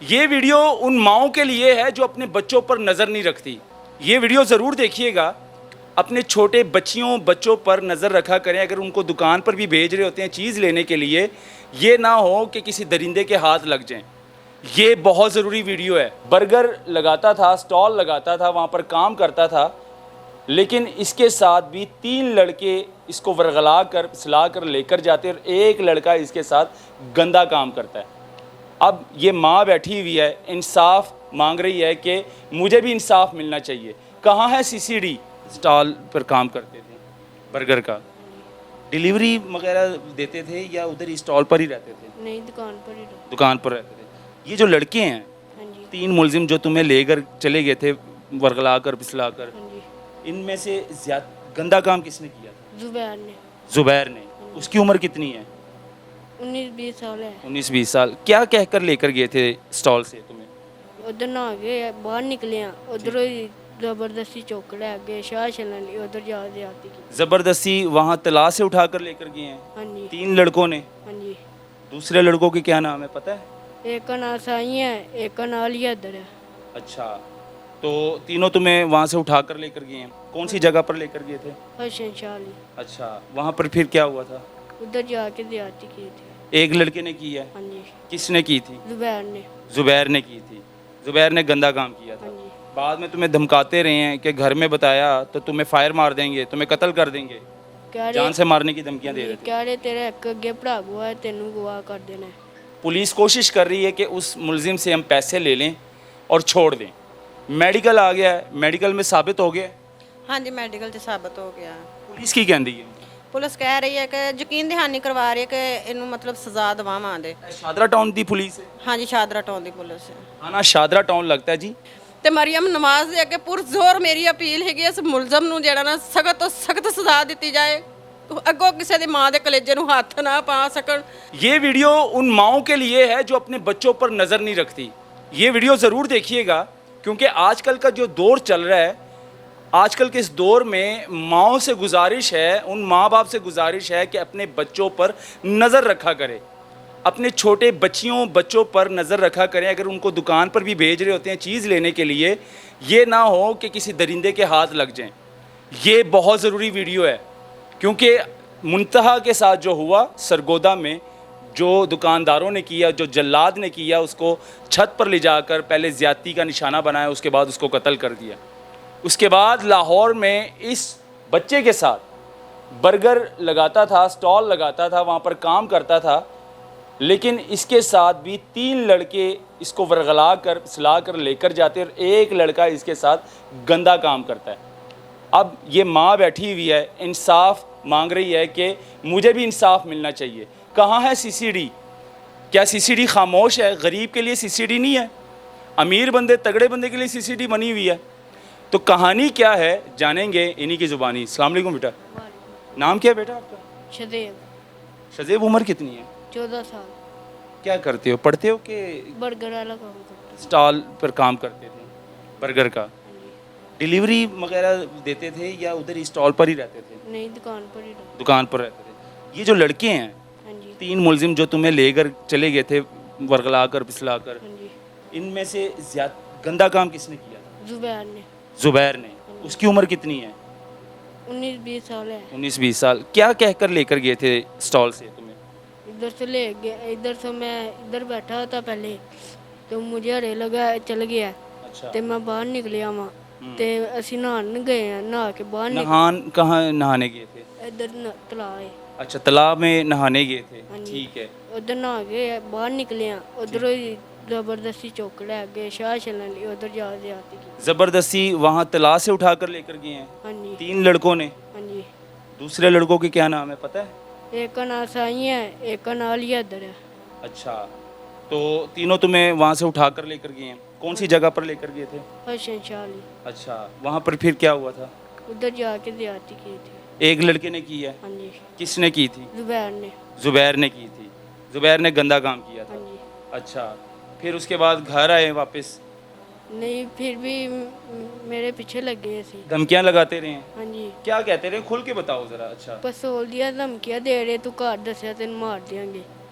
ये वीडियो उन माओं के लिए है जो अपने बच्चों पर नज़र नहीं रखती। ये वीडियो ज़रूर देखिएगा। अपने छोटे बच्चों पर नज़र रखा करें। अगर उनको दुकान पर भी भेज रहे होते हैं चीज़ लेने के लिए, ये ना हो कि किसी दरिंदे के हाथ लग जाएं। ये बहुत ज़रूरी वीडियो है। बर्गर लगाता था, स्टॉल लगाता था, वहाँ पर काम करता था, लेकिन इसके साथ भी 3 लड़के इसको वरगला कर फिसला कर लेकर जाते और एक लड़का इसके साथ गंदा काम करता है। अब ये माँ बैठी हुई है, इंसाफ मांग रही है कि मुझे भी इंसाफ मिलना चाहिए। कहाँ है सीसीडी? स्टॉल पर काम करते थे बर्गर का, डिलीवरी वगैरह देते थे या उधर ही स्टॉल पर ही रहते थे? नहीं, दुकान पर ही रहो। दुकान पर रहते थे। ये जो लड़के हैं, हाँ जी, 3 मुलजिम जो तुम्हें लेकर चले गए थे वरगला कर फिसला कर, हाँ जी। इनमें से गंदा काम किसने किया था? जुबैर ने। जुबैर ने। उसकी उम्र कितनी है? 19-20 साल है। 19-20 साल। क्या कहकर लेकर गए थे स्टॉल से तुम्हें? उधर ना गए, बाहर निकले हैं, उधर ही जबरदस्ती चौक ले गए, शाह चलन उधर जाते आती की। ज़बरदस्ती वहाँ तला से उठा कर लेकर गए हैं हाँ जी, 3 लड़कों ने। हाँ जी। दूसरे लड़कों के क्या नाम है पता है? एक का नाम साई है, एक का नाम लिया इधर है। अच्छा, तो तीनों तुम्हें वहाँ से उठा कर लेकर गए हैं। कौन सी जगह पर लेकर गए थे? हसन शाली। अच्छा, वहाँ पर फिर क्या हुआ था? उधर जाके ज्यादती की थी। एक लड़के ने की है। हाँ जी, किसने की थी? जुबैर ने। जुबैर ने की थी। जुबैर ने गंदा काम किया हाँ था। जी। बाद में तुम्हें धमकाते रहे हैं कि घर में बताया तो तुम्हें फायर मार देंगे, तुम्हें कत्ल कर देंगे, कह जान रहे से मारने की धमकियाँ दे रहे थे। कह रहे तेरे एक अगे भरा हुआ है, तेनू गवाह कर देना है। पुलिस कोशिश कर रही है कि उस मुलजिम से हम पैसे ले लें और छोड़ दें। मेडिकल आ गया है, मेडिकल में साबित हो गया है। हाँ जी, मेडिकल 'ਚ ਸਾਬਤ ਹੋ ਗਿਆ। पुलिस की कहती है ਪੁਲਿਸ ਕਹਿ ਰਹੀ ਹੈ ਕਿ ਯਕੀਨ ਦਹਾਨੀ ਕਰਵਾ ਰਹੀ ਹੈ ਕਿ ਇਹਨੂੰ ਮਤਲਬ ਸਜ਼ਾ ਦਵਾਵਾਂ ਦੇ। शादरा टाउन की पुलिस है। हाँ जी, ਸ਼ਾਦਰਾ ਟਾਊਨ ਦੀ ਪੁਲਿਸ ਹੈ। थाना शादरा टाउन लगता है जी। ਤੇ ਮਰੀਮ ਨਵਾਜ਼ ਦੇ ਅੱਗੇ ਪੁਰਜ਼ੋਰ ਮੇਰੀ ਅਪੀਲ ਹੈਗੀ ਇਸ ਮੁਲਜ਼ਮ ਨੂੰ ਜਿਹੜਾ ਨਾ ਸਖਤ ਤੋਂ ਸਖਤ ਸਜ਼ਾ ਦਿੱਤੀ ਜਾਏ। ਅੱਗੋਂ ਕਿਸੇ ਦੀ ਮਾਂ ਦੇ ਕਲੇਜੇ ਨੂੰ ਹੱਥ ਨਾ ਪਾ ਸਕਣ। ये वीडियो उन माओं के लिए है जो अपने बच्चों पर नज़र नहीं रखती। ये वीडियो ज़रूर देखिएगा, क्योंकि आजकल का जो दौर चल रहा है, आजकल के इस दौर में माओं से गुजारिश है, उन माँ बाप से गुजारिश है कि अपने बच्चों पर नज़र रखा करें। अपने छोटे बच्चों पर नज़र रखा करें। अगर उनको दुकान पर भी भेज रहे होते हैं चीज़ लेने के लिए, ये ना हो कि किसी दरिंदे के हाथ लग जाएं। ये बहुत ज़रूरी वीडियो है, क्योंकि मुंतहा के साथ जो हुआ सरगोदा में, जो दुकानदारों ने किया, जो जल्लाद ने किया, उसको छत पर ले जाकर पहले ज़्यादती का निशाना बनाया, उसके बाद उसको कत्ल कर दिया। उसके बाद लाहौर में इस बच्चे के साथ बर्गर लगाता था, स्टॉल लगाता था, वहाँ पर काम करता था, लेकिन इसके साथ भी 3 लड़के इसको वरगला कर फिसला कर लेकर जाते और एक लड़का इसके साथ गंदा काम करता है। अब ये माँ बैठी हुई है, इंसाफ मांग रही है कि मुझे भी इंसाफ मिलना चाहिए। कहाँ है सीसीडी? क्या सीसीडी खामोश है? गरीब के लिए सीसीडी नहीं है, अमीर बंदे तगड़े बंदे के लिए सीसीडी बनी हुई है। तो कहानी क्या है जानेंगे इन्हीं की ज़ुबानी। अस्सलाम वालेकुम बेटा, नाम क्या है बेटा आपका? शदेब। शजेब, उम्र कितनी है? 14 साल। क्या करते हो, पढ़ते हो कि बर्गर वाला काम करता। स्टॉल पर काम करते थे बर्गर का? डिलीवरी वगैरह देते थे या उधर ही स्टॉल पर ही रहते थे? नहीं, दुकान पर ही रहो। दुकान पर रहते थे। ये जो लड़के हैं, हाँ जी, 3 मुलजिम जो तुम्हें लेकर चले गए थे वरगला कर फिसला कर, हाँ जी। इनमें से गंदा काम किसने किया था? जुबैर ने। जुबैर ने। उसकी उम्र कितनी है? 19-20 साल है। 19-20 साल। क्या कहकर लेकर गए थे स्टॉल से तुम्हें? इधर से ले गया, इधर से मैं इधर बैठा था पहले, तो मुझे हरे लगा चल गया, अच्छा, तो मैं बाहर निकलिया वहाँ, तो ਅਸੀਂ नहान गए हैं, नहा के बाहर नहान कहाँ नहाने गए थे? इधर तलाब है। अच्छा, तालाब में नहाने गए थे। हाँ जी। ठीक है। उधर नहा के बाहर निकले हैं, उधर ही जबरदस्ती चौक ले गए, शाह चलन उधर जाते आती की। ज़बरदस्ती वहाँ तला से उठा कर लेकर गए हैं हाँ जी, 3 लड़कों ने। हाँ जी। दूसरे लड़कों के क्या नाम है पता है? एक का नाम साई है, एक का नाम लिया इधर है। अच्छा, तो तीनों तुम्हें वहाँ से उठा कर लेकर गए हैं। कौन सी जगह पर लेकर गए थे? हसन शाली। अच्छा, वहाँ पर फिर क्या हुआ था? उधर जाके ज्यादती की थी। एक लड़के ने की है। हाँ जी, किसने की थी? जुबैर ने। जुबैर ने की थी। जुबैर ने गंदा काम किया हाँ था। जी। अच्छा, फिर उसके बाद घर आए वापस, नहीं, फिर भी मेरे पीछे लग गए थे। धमकियाँ लगाते रहे? हाँ जी, क्या कहते रहे, खुल के बताओ ज़रा। अच्छा पसोल दिया, धमकियाँ दे रहे, तू घर दसिया तेन मार देंगे।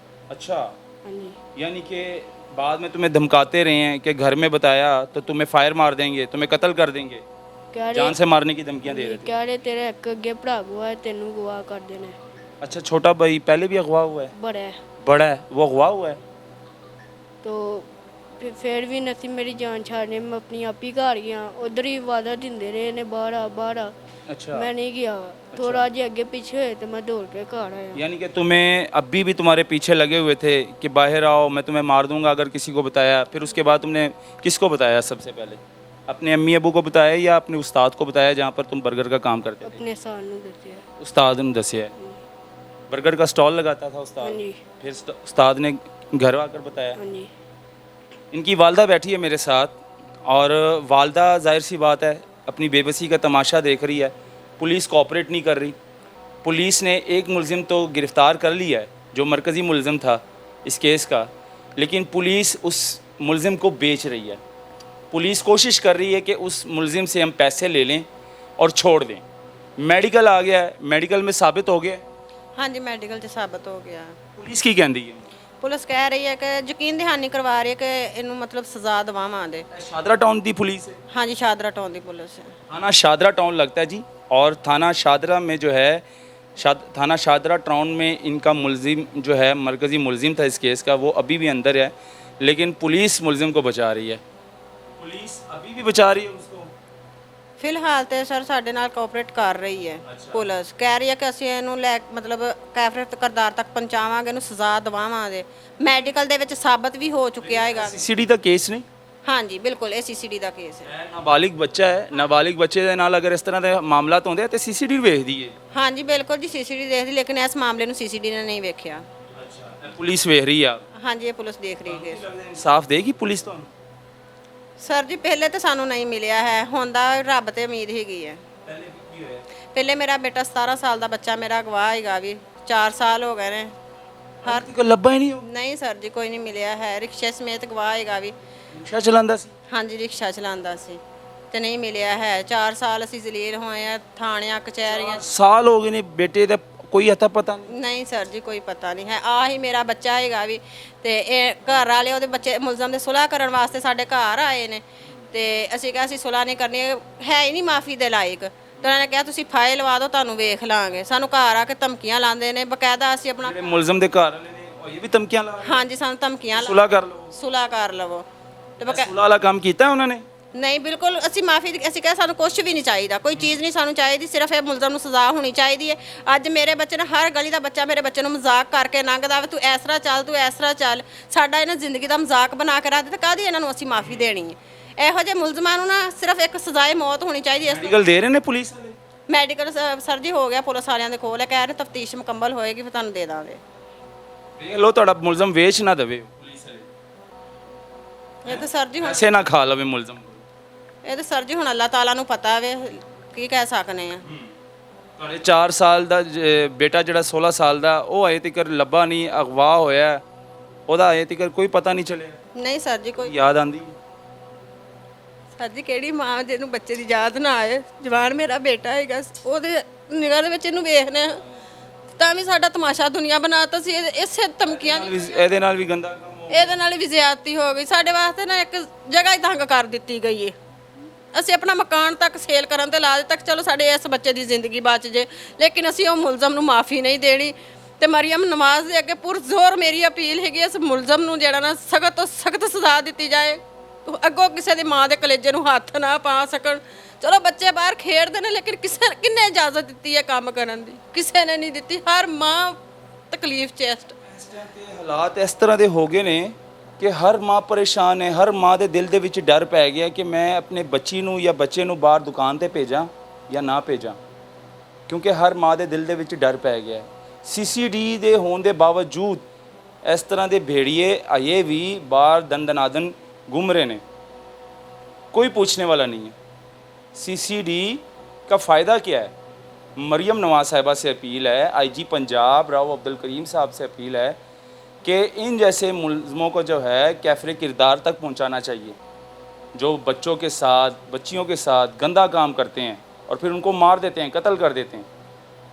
अच्छा, हाँ जी, यानी कि बाद में तुम्हें धमकाते रहे हैं कि घर में बताया तो तुम्हें फायर मार देंगे, तुम्हें कत्ल कर देंगे, ਕਹਿ जान ਰਹੇ से मारने की धमकियां दे रहे थे। ਕਹਿ ਰਹੇ ਤੇਰੇ ਇੱਕ ਅੱਗੇ ਭਰਾ ਗਵਾ ਹੈ, ਤੈਨੂੰ ਗਵਾ ਕਰ ਦੇਣਾ ਹੈ। अच्छा, छोटा भाई पहले भी अगवा हुआ है? ਬੜਾ ਹੈ बड़ा है वो अगवा हुआ है? ਤੋ ਫਿਰ ਵੀ ਨਸੀ ਮੇਰੀ ਜਾਨ ਛਾੜਨੇ, ਮੈਂ ਆਪਣੀ ਆਪ ਹੀ ਘਰ ਗਿਆ। ਉਧਰ ਹੀ ਵਾਦਾ ਦਿੰਦੇ ਰਹੇ ਨੇ ਬਾਹਰ ਆ ਬਾਹਰ ਆ, अच्छा, ਮੈਂ ਨਹੀਂ ਗਿਆ। ਥੋੜਾ ਜਿਹਾ ਅੱਗੇ ਪਿੱਛੇ ਹੋਏ ਤੇ ਮੈਂ ਦੌੜ ਕੇ ਘਰ ਆਇਆ। यानी कि तुम्हें अभी भी तुम्हारे पीछे लगे हुए थे कि बाहर आओ, मैं तुम्हें मार दूंगा अगर किसी को बताया। फिर उसके बाद तुमने किसको बताया सबसे पहले? अपने अम्मी अबू को बताया या अपने उस्ताद को बताया जहाँ पर तुम बर्गर का काम करते थे? ਆਪਣੇ ਸਾਲ ਨੂੰ ਦੱਸਿਆ। उस्ताद ने दसिया है। बर्गर का स्टॉल लगाता था उस्ताद? ਹਾਂਜੀ फिर उस्ताद ने घर आकर बताया? ਹਾਂਜੀ इनकी वालदा बैठी है मेरे साथ और वालदा जाहिर सी बात है अपनी बेबसी का तमाशा देख रही है। पुलिस कोऑपरेट नहीं कर रही। पुलिस ने एक मुलजिम तो गिरफ़्तार कर लिया है जो मरकज़ी मुलजिम था इस केस का, लेकिन पुलिस उस मुलजिम को बेच रही है। पुलिस कोशिश कर रही है कि उस मुलजिम से हम पैसे ले लें और छोड़ दें। मेडिकल आ गया है, मेडिकल में साबित हो गया है। ਹਾਂਜੀ ਮੈਡੀਕਲ 'ਚ ਸਾਬਤ ਹੋ ਗਿਆ। पुलिस की कहती है ਪੁਲਿਸ ਕਹਿ ਰਹੀ ਹੈ ਕਿ ਯਕੀਨ ਦਹਾਨੀ ਕਰਵਾ ਰਹੀ ਹੈ ਕਿ ਇਹਨੂੰ ਮਤਲਬ ਸਜ਼ਾ ਦਵਾਵਾਂਗੇ। शादरा टाउन की पुलिस है, ਹਾਂਜੀ ਸ਼ਾਦਰਾ ਟਾਉਣ ਦੀ ਪੁਲਿਸ ਹੈ। थाना शादरा टाउन लगता है जी। और थाना शादरा में जो है थाना शादरा टाउन में इनका मुलजिम जो है मरकज़ी मुलजिम था इस केस का, वो अभी भी अंदर है, लेकिन पुलिस मुलजिम को बचा रही है। पुलिस अभी भी बचा रही है उसको। ਫਿਲਹਾਲ ਤੇ ਸਰ ਸਾਡੇ ਨਾਲ ਕੋਆਪਰੇਟ ਕਰ ਰਹੀ ਹੈ ਪੁਲਿਸ। ਕਹਿ ਰਹੀ ਹੈ ਕਿ ਅਸੀਂ ਇਹਨੂੰ ਲੈ ਮਤਲਬ ਕੈਫਰੇ ਕਰਦਾਰ ਤੱਕ ਪਹੁੰਚਾਵਾਂਗੇ, ਇਹਨੂੰ ਸਜ਼ਾ ਦਵਾਵਾਂਗੇ। ਮੈਡੀਕਲ ਦੇ ਵਿੱਚ ਸਾਬਤ ਵੀ ਹੋ ਚੁੱਕਿਆ ਹੈਗਾ। सीसीडी का केस नहीं ਹਾਂਜੀ ਬਿਲਕੁਲ ਇਹ ਸੀਸੀਡੀ ਦਾ ਕੇਸ ਹੈ। नाबालिग बच्चा है, नाबालिग बच्चे ਦੇ ਨਾਲ ਅਗਰ ਇਸ ਤਰ੍ਹਾਂ ਦੇ ਮਾਮਲਾਤ ਹੁੰਦੇ ਆ ਤੇ ਸੀਸੀਡੀ ਵੇਖਦੀ ਹੈ। ਹਾਂਜੀ ਬਿਲਕੁਲ ਜੀ ਸੀਸੀਡੀ ਦੇਖਦੀ, ਲੇਕਿਨ ਇਸ ਮਾਮਲੇ ਨੂੰ ਸੀਸੀਡੀ ਨੇ ਨਹੀਂ ਵੇਖਿਆ। ਪੁਲਿਸ ਵੇਖ ਰਹੀ ਆ। ਹਾਂਜੀ ਇਹ ਪੁਲਿਸ ਦੇਖ ਰਹੀ ਹੈ। ਇਨਸਾਫ ਦੇਗੀ ਪੁਲਿਸ ਤੁਹਾਨੂੰ? ਸਰ ਜੀ ਪਹਿਲੇ ਤਾਂ ਸਾਨੂੰ ਨਹੀਂ ਮਿਲਿਆ ਹੈ, ਹੁਣ ਦਾ ਰੱਬ ਤੇ ਉਮੀਦ ਹੈਗੀ ਹੈ। ਪਹਿਲੇ ਮੇਰਾ ਬੇਟਾ 17 ਸਾਲ ਦਾ ਬੱਚਾ ਮੇਰਾ ਅਗਵਾ ਹੈਗਾ ਵੀ 4 ਸਾਲ ਹੋ ਗਏ ਨੇ। ਹਰ ਕੋਈ ਲੱਭਾ ਹੀ ਨਹੀਂ ਉਹ। ਨਹੀਂ ਸਰ ਜੀ ਕੋਈ ਨਹੀਂ ਮਿਲਿਆ ਹੈ। ਰਿਕਸ਼ੇ ਸਮੇਤ ਅਗਵਾ ਹੈਗਾ ਵੀ। ਰਿਕਸ਼ਾ ਚਲਾਉਂਦਾ ਸੀ? ਹਾਂਜੀ ਰਿਕਸ਼ਾ ਚਲਾਉਂਦਾ ਸੀ ਤੇ ਨਹੀਂ ਮਿਲਿਆ ਹੈ। 4 ਸਾਲ ਅਸੀਂ ਜ਼ਲੀਲ ਹੋਏ ਆ ਥਾਣਿਆਂ ਕਚਹਿਰੀਆਂ। ਸਾਲ ਹੋ ਗਏ ਨੇ ਬੇਟੇ ਦਾ ਕੋਈ ਅਤਾ ਪਤਾ ਨਹੀਂ? ਨਹੀਂ ਸਰ ਜੀ ਕੋਈ ਪਤਾ ਨਹੀਂ ਹੈ। ਆਹੀ ਮੇਰਾ ਬੱਚਾ ਹੈਗਾ ਵੀ ਤੇ ਇਹ ਘਰ ਵਾਲੇ ਉਹਦੇ ਬੱਚੇ ਮੁਲਜ਼ਮ ਦੇ ਸੁਲ੍ਹਾ ਕਰਨ ਵਾਸਤੇ ਸਾਡੇ ਘਰ ਆਏ ਨੇ ਤੇ ਅਸੀਂ ਕਿਹਾ ਅਸੀਂ ਸੁਲ੍ਹਾ ਨਹੀਂ ਕਰਨੀ, ਹੈ ਹੀ ਨਹੀਂ ਮਾਫੀ ਦੇ ਲਾਇਕ। ਤੇ ਉਹਨਾਂ ਨੇ ਕਿਹਾ ਤੁਸੀਂ ਫਾਈਲ ਲਵਾ ਦਿਓ ਤੁਹਾਨੂੰ ਵੇਖ ਲਾਂਗੇ। ਸਾਨੂੰ ਘਰ ਆ ਕੇ ਧਮਕੀਆਂ ਲਾਉਂਦੇ ਨੇ ਬਕਾਇਦਾ। ਅਸੀਂ ਆਪਣਾ ਜਿਹੜੇ ਮੁਲਜ਼ਮ ਦੇ ਘਰ ਵਾਲੇ ਨੇ ਉਹ ਇਹ ਵੀ ਧਮਕੀਆਂ ਲਾ ਰਹੇ? ਹਾਂਜੀ ਸਾਨੂੰ ਧਮਕੀਆਂ ਸੁਲਾ ਕਰ ਲਓ, ਸੁਲ੍ਹਾ ਕਰ ਲਵੋ ਤੇ ਸੁਲਾ ਵਾਲਾ ਕੰਮ ਕੀਤਾ ਉਹਨਾਂ ਨੇ? ਨਹੀਂ ਬਿਲਕੁਲ ਅਸੀਂ ਮਾਫੀ ਅਸੀਂ ਕਿਹਾ ਸਾਨੂੰ ਕੁਝ ਵੀ ਨਹੀਂ ਚਾਹੀਦਾ, ਕੋਈ ਚੀਜ਼ ਨਹੀਂ ਸਾਨੂੰ ਚਾਹੀਦੀ, ਸਿਰਫ ਇਹ ਮੁਲਜ਼ਮ ਨੂੰ ਸਜ਼ਾ ਹੋਣੀ ਚਾਹੀਦੀ ਹੈ। ਅੱਜ ਮੇਰੇ ਬੱਚੇ ਨੇ ਹਰ ਗਲੀ ਦਾ ਬੱਚਾ ਮੇਰੇ ਬੱਚੇ ਨੂੰ ਮਜ਼ਾਕ ਕਰਕੇ ਲੰਘਦਾ ਵਾ, ਤੂੰ ਇਸ ਤਰ੍ਹਾਂ ਚੱਲ ਤੂੰ ਇਸ ਤਰ੍ਹਾਂ ਚੱਲ। ਸਾਡਾ ਇਹਨਾਂ ਜ਼ਿੰਦਗੀ ਦਾ ਮਜ਼ਾਕ ਬਣਾ ਕੇ ਰੱਖ ਦਿੱਤਾ, ਕਾਹਦੀ ਇਹਨਾਂ ਨੂੰ ਅਸੀਂ ਮਾਫੀ ਦੇਣੀ ਹੈ? ਇਹੋ ਜਿਹੇ ਮੁਲਜ਼ਮਾਂ ਨੂੰ ਨਾ ਸਿਰਫ ਇੱਕ ਸਜ਼ਾਏ ਮੌਤ ਹੋਣੀ ਚਾਹੀਦੀ ਹੈ। ਮੈਡੀਕਲ ਦੇ ਰਹੇ ਨੇ ਪੁਲਿਸ ਵਾਲੇ? ਮੈਡੀਕਲ ਸਰ ਜੀ ਹੋ ਗਿਆ ਪੁਲਿਸ ਵਾਲਿਆਂ ਦੇ ਕੋਲ ਹੈ, ਕਹਿ ਰਹੇ ਤਫਤੀਸ਼ ਮੁਕੰਮਲ ਹੋਏਗੀ ਫਿਰ ਤੁਹਾਨੂੰ ਦੇ ਦਾਂਗੇ। ਦੇਖ ਲਓ ਤੁਹਾਡਾ ਮੁਲਜ਼ਮ ਵੇਚ ਨਾ ਦੇਵੇ ਪੁਲਿਸ ਵਾਲੇ। ਇਹ ਤਾਂ ਸਰ ਜੀ ਹੁਣ ਐਸੇ ਨਾ ਖਾ ਲਵੇ ਮੁਲਜ਼ਮ। ਇਹ ਤਾਂ ਸਰ ਜੀ ਹੁਣ ਅੱਲਾਹ ਤਾਲਾ ਨੂੰ ਪਤਾ ਵੇ, ਕੀ ਕਹਿ ਸਕਨੇ ਆ। ਤੁਹਾਡੇ 4 ਸਾਲ ਦਾ ਬੇਟਾ ਜਿਹੜਾ 16 ਸਾਲ ਦਾ ਉਹ ਅਜੇ ਤੱਕ ਲੱਭਾ ਨਹੀਂ, ਅਗਵਾ ਹੋਇਆ, ਉਹਦਾ ਅਜੇ ਤੱਕ ਕੋਈ ਪਤਾ ਨਹੀਂ ਚੱਲਿਆ। ਨਹੀਂ ਸਰ ਜੀ ਕੋਈ ਯਾਦ ਆਂਦੀ? ਸਰ ਜੀ ਕਿਹੜੀ ਮਾਂ ਜਿਹਨੂੰ ਬੱਚੇ ਦੀ ਯਾਦ ਨਾ ਆਏ? ਜਵਾਨ ਮੇਰਾ ਬੇਟਾ ਹੈਗਾ, ਉਹਦੇ ਨਿਗਾਹ ਦੇ ਵਿੱਚ ਇਹਨੂੰ ਵੇਖਨੇ ਤਾਂ ਵੀ ਸਾਡਾ ਤਮਾਸ਼ਾ ਦੁਨੀਆ ਬਣਾਤਾ ਸੀ। ਇਸੇ ਧਮਕੀਆਂ ਇਹਦੇ ਨਾਲ ਵੀ ਗੰਦਾ ਕੰਮ ਹੋ ਇਹਦੇ ਨਾਲ ਵੀ ਜ਼ਿਆਦਤੀ ਹੋ ਗਈ। ਸਾਡੇ ਵਾਸਤੇ ਨਾ ਇੱਕ ਜਗ੍ਹਾ ਹੀ ਤੰਗ ਕਰ ਦਿੱਤੀ ਗਈ ਹੈ। ਅਸੀਂ ਆਪਣਾ ਮਕਾਨ ਤੱਕ ਸੇਲ ਕਰਨ ਤੇ ਲਾ ਦਿੱਤਾ, ਚਲੋ ਸਾਡੇ ਇਸ ਬੱਚੇ ਦੀ ਜ਼ਿੰਦਗੀ ਬਚ ਜੇ, ਲੇਕਿਨ ਅਸੀਂ ਉਹ ਮੁਲਜ਼ਮ ਨੂੰ ਮਾਫੀ ਨਹੀਂ ਦੇਣੀ। ਤੇ ਮਰੀਮ ਨਵਾਜ਼ ਦੇ ਅੱਗੇ ਪੁਰਜ਼ੋਰ ਮੇਰੀ ਅਪੀਲ ਹੈਗੀ ਇਸ ਮੁਲਜ਼ਮ ਨੂੰ ਜਿਹੜਾ ਨਾ ਸਖਤ ਤੋਂ ਸਖਤ ਸਜ਼ਾ ਦਿੱਤੀ ਜਾਏ। ਅੱਗੋਂ ਕਿਸੇ ਦੀ ਮਾਂ ਦੇ ਕਲੇਜੇ ਨੂੰ ਹੱਥ ਨਾ ਪਾ ਸਕਣ। ਚਲੋ ਬੱਚੇ ਬਾਹਰ ਖੇਡਦੇ ਨੇ, ਲੇਕਿਨ ਕਿੰਨੇ ਇਜਾਜ਼ਤ ਦਿੱਤੀ ਹੈ ਕੰਮ ਕਰਨ ਦੀ? ਕਿਸੇ ਨੇ ਨਹੀਂ ਦਿੱਤੀ। ਹਰ ਮਾਂ ਤਕਲੀਫ 'ਚ ਇਸ ਹਾਲਾਤ ਇਸ ਤਰ੍ਹਾਂ ਦੇ ਹੋ ਗਏ ਨੇ ਕਿ ਹਰ ਮਾਂ ਪਰੇਸ਼ਾਨ ਹੈ। ਹਰ ਮਾਂ ਦੇ ਦਿਲ ਦੇ ਵਿੱਚ ਡਰ ਪੈ ਗਿਆ ਕਿ ਮੈਂ ਆਪਣੇ ਬੱਚੀ ਨੂੰ ਜਾਂ ਬੱਚੇ ਨੂੰ ਬਾਹਰ ਦੁਕਾਨ ਤੇ ਭੇਜਾਂ ਜਾਂ ਨਾ ਭੇਜਾਂ, ਕਿਉਂਕਿ ਹਰ ਮਾਂ ਦੇ ਦਿਲ ਦੇ ਵਿੱਚ ਡਰ ਪੈ ਗਿਆ। ਸੀਸੀਡੀ ਦੇ ਹੋਣ ਦੇ ਬਾਵਜੂਦ ਇਸ ਤਰ੍ਹਾਂ ਦੇ ਭੇੜੀਏ ਅਜੇ ਵੀ ਬਾਹਰ ਦੰਦਨਾਦਨ घूम रहे ने, कोई पूछने वाला नहीं है। सीसीडी का फ़ायदा क्या है? मरियम नवाज साहिबा से अपील है, आईजी पंजाब राव अब्दुल करीम साहब से अपील है कि इन जैसे मुलज़मों को जो है कैफरे किरदार तक पहुंचाना चाहिए, जो बच्चों के साथ बच्चियों के साथ गंदा काम करते हैं और फिर उनको मार देते हैं, कत्ल कर देते हैं।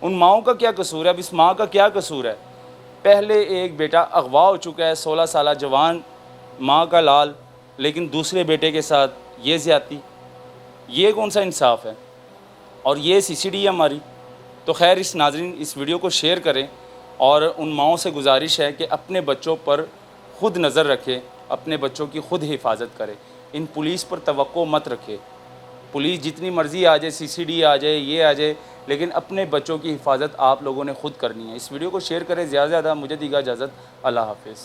उन माओं का क्या कसूर है? अब इस माँ का क्या कसूर है? पहले एक बेटा अगवा हो चुका है, 16 साल जवान माँ का लाल लेकिन दूसरे बेटे के साथ ये ज़्यादती, ये कौन सा इंसाफ है? और ये सीसीडी है हमारी। तो खैर इस नाज़रीन इस वीडियो को शेयर करें और उन माओं से गुजारिश है कि अपने बच्चों पर खुद नज़र रखें, अपने बच्चों की खुद हिफाजत करें। इन पुलिस पर तवक्को मत रखें। पुलिस जितनी मर्ज़ी आ जाए, सीसीडी आ जाए, ये आ जाए, लेकिन अपने बच्चों की हिफाजत आप लोगों ने खुद करनी है। इस वीडियो को शेयर करें ज़्यादा से ज़्यादा। मुझे दीजिए इजाज़त। अल्लाह हाफ़िज़।